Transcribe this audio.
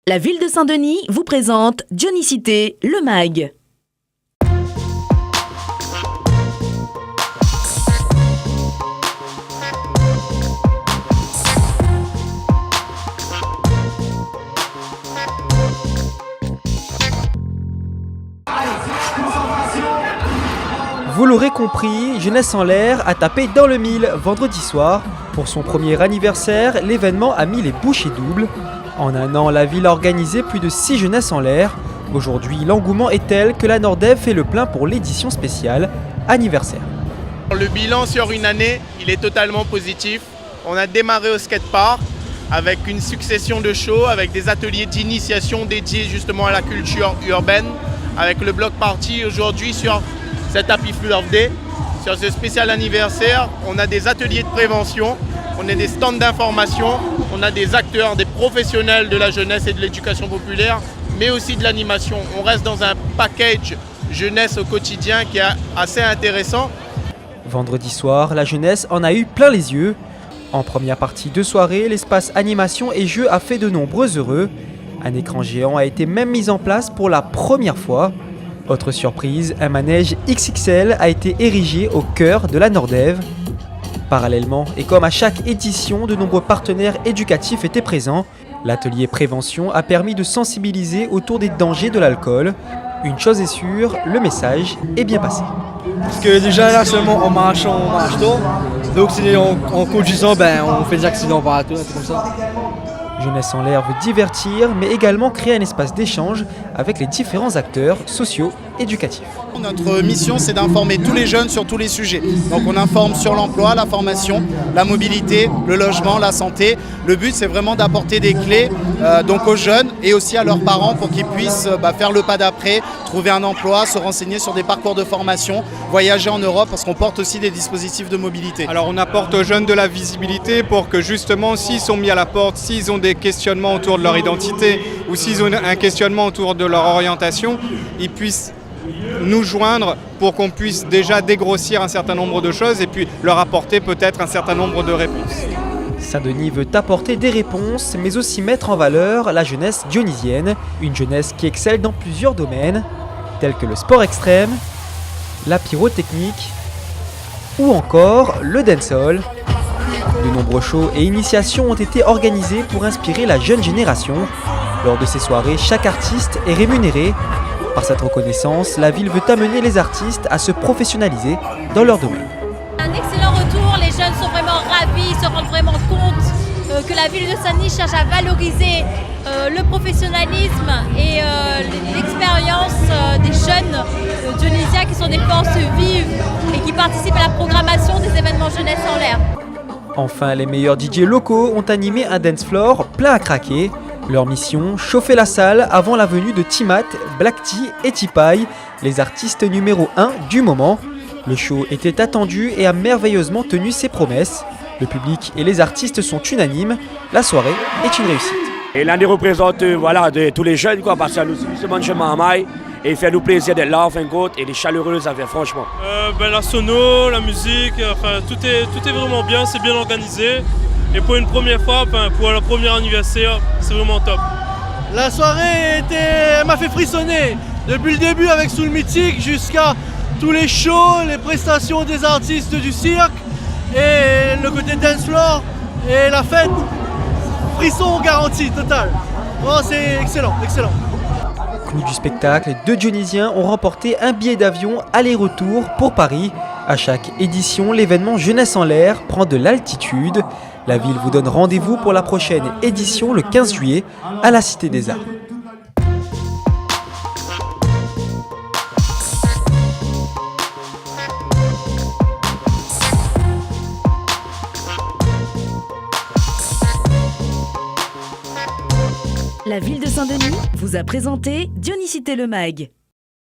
La ville de Saint-Denis vous présente Dionysité, le MAG. Vous l'aurez compris, Jeunesse en l'air a tapé dans le mille vendredi soir. Pour son premier anniversaire, l'événement a mis les bouchées doubles. En un an, la ville a organisé plus de 6 Jeunesses en l'air. Aujourd'hui, l'engouement est tel que la Nordève fait le plein pour l'édition spéciale anniversaire. Le bilan sur une année, il est totalement positif. On a démarré au skatepark avec une succession de shows, avec des ateliers d'initiation dédiés justement à la culture urbaine, avec le bloc party aujourd'hui sur cet Happy Fluff Day. Sur ce spécial anniversaire, on a des ateliers de prévention, on a des stands d'information, on a des acteurs, des professionnels de la jeunesse et de l'éducation populaire, mais aussi de l'animation. On reste dans un package jeunesse au quotidien qui est assez intéressant. Vendredi soir, la jeunesse en a eu plein les yeux. En première partie de soirée, l'espace animation et jeux a fait de nombreux heureux. Un écran géant a été même mis en place pour la première fois. Autre surprise, un manège XXL a été érigé au cœur de la Nordève. Parallèlement, et comme à chaque édition, de nombreux partenaires éducatifs étaient présents. L'atelier prévention a permis de sensibiliser autour des dangers de l'alcool. Une chose est sûre, le message est bien passé. Parce que déjà là seulement on marche tôt, donc c'est en conduisant on fait des accidents partout, un truc comme ça. Jeunesse en l'air veut divertir, mais également créer un espace d'échange avec les différents acteurs sociaux éducatifs. Notre mission, c'est d'informer tous les jeunes sur tous les sujets. Donc on informe sur l'emploi, la formation, la mobilité, le logement, la santé. Le but, c'est vraiment d'apporter des clés donc aux jeunes et aussi à leurs parents pour qu'ils puissent faire le pas d'après, trouver un emploi, se renseigner sur des parcours de formation, voyager en Europe parce qu'on porte aussi des dispositifs de mobilité. Alors on apporte aux jeunes de la visibilité pour que justement s'ils sont mis à la porte, s'ils ont des questionnements autour de leur identité ou s'ils ont un questionnement autour de leur orientation, ils puissent nous joindre pour qu'on puisse déjà dégrossir un certain nombre de choses et puis leur apporter peut-être un certain nombre de réponses. Saint-Denis veut apporter des réponses, mais aussi mettre en valeur la jeunesse dionysienne, une jeunesse qui excelle dans plusieurs domaines, tels que le sport extrême, la pyrotechnique ou encore le dancehall. De nombreux shows et initiations ont été organisés pour inspirer la jeune génération. Lors de ces soirées, chaque artiste est rémunéré. Par cette reconnaissance, la ville veut amener les artistes à se professionnaliser dans leur domaine. Un excellent retour, les jeunes sont vraiment ravis, ils se rendent vraiment compte que la ville de Saint-Denis cherche à valoriser le professionnalisme et l'expérience des jeunes dionysiens qui sont des forces vives et qui participent à la programmation des événements jeunesse en l'air. Enfin, les meilleurs DJ locaux ont animé un dance floor plein à craquer. Leur mission, chauffer la salle avant la venue de Timat, Black Tea et Tipai, les artistes numéro 1 du moment. Le show était attendu et a merveilleusement tenu ses promesses. Le public et les artistes sont unanimes, la soirée est une réussite. Et l'année représente de tous les jeunes, parce que nous sommes chemin à maille et il fait nous plaisir d'être là en fin de compte et les chaleureuses avec franchement. La sono, la musique, tout est vraiment bien, c'est bien organisé. Et pour une première fois, pour le premier anniversaire, c'est vraiment top. La soirée m'a fait frissonner, depuis le début avec Soul Mythique jusqu'à tous les shows, les prestations des artistes du cirque et le côté dance floor et la fête. Frisson garanti, total. Oh, c'est excellent, excellent. Clou du spectacle, 2 Dionysiens ont remporté un billet d'avion aller-retour pour Paris. À chaque édition, l'événement Jeunesse en l'air prend de l'altitude. La ville vous donne rendez-vous pour la prochaine édition le 15 juillet à la Cité des Arts. La ville de Saint-Denis vous a présenté Dionysité, le MAG.